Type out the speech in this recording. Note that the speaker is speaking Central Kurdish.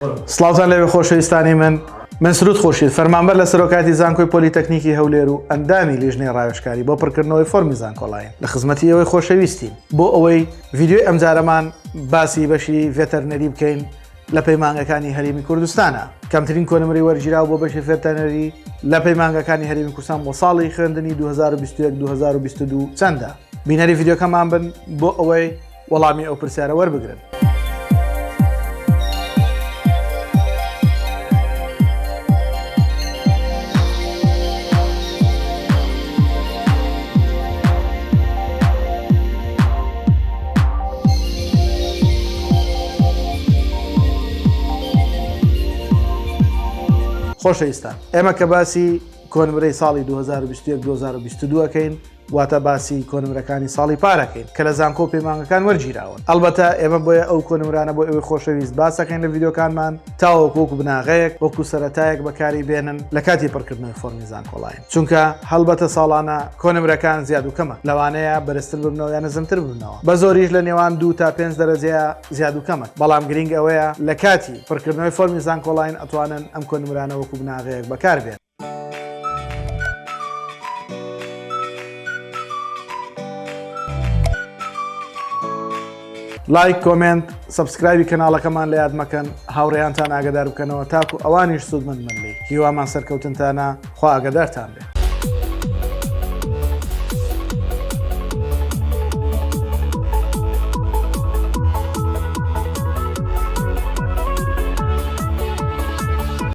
سڵاوتان لەوێ خۆشەویستانی من سروود خۆشید فەرمانبەر لە سەرۆکاتی زانکۆی پۆلیتەکنیکی هەولێر و ئەندامی لیژنەی ڕاوێژکاری بۆ پڕکردنەوەی فۆرمی زانکۆڵاین لە خزمەتی ئەوەی خۆشەویستین بۆ ئەوەی ڤیدیۆی ئەمجارەمان باسی بەشی ڤێتەرنەری بکەین لە پەیمانگەکانی هەرێمی کوردستانە کەمترین کۆنمەری وەرگیراو بۆ بەشی ڤێتەرنەری لە پەیمانگەکانی هەرێمی کوردستان بۆ ساڵی خوێندنی 2021-2022 چەندە؟ بینەری ڤیدیۆکەمان بن بۆ ئەوەی وەڵامی ئەو پرسیارە وەربگرن. خۆشەویستان ئێمە کە باسی کۆنمرەی ساڵی 2021-2022 ئەکەین واتە باسی کۆنمرەکانی ساڵی پارەکەین کە لە زانکۆ پەیمانگەکان وەرگیراون. ئەلبەتە ئێمە بۆیە ئەو کۆنمرانە بۆ ئەوەی خۆشەویست باسەکەین لە ڤیدیۆکانمان تاوەکو بناغەیەک وەکو سەرەتایەک بەکاری بێنن لە کاتی پڕکردنەوەی فۆرمی زانکۆڵاین چونکە هەڵبەتە ساڵانە کۆنمرەکان زیاد و کەمە لەوانەیە بەرزتر ببنەوە یان نزمتر ببنەوە بە زۆریش لە نێوان 2 تا 5 دەرەجەیە زیاد و کەمە بەڵام گرنگ ئەوەیە لە کاتی پڕکردنەوەی فۆرمی زانکۆڵاین ئەتوانن ئەم کۆنمرانە وەکو بناغەیەک بەکار بێن. لایک، کۆمنت، سبسکرایبی کەناڵەکەمان لە یاد مەکەن هاوڕێیانتان ئاگادار بکەنەوە تاکو ئەوانیش سوودمەند من لی هیوامان سەرکەوتنتانە خوا ئاگادارتان بێت.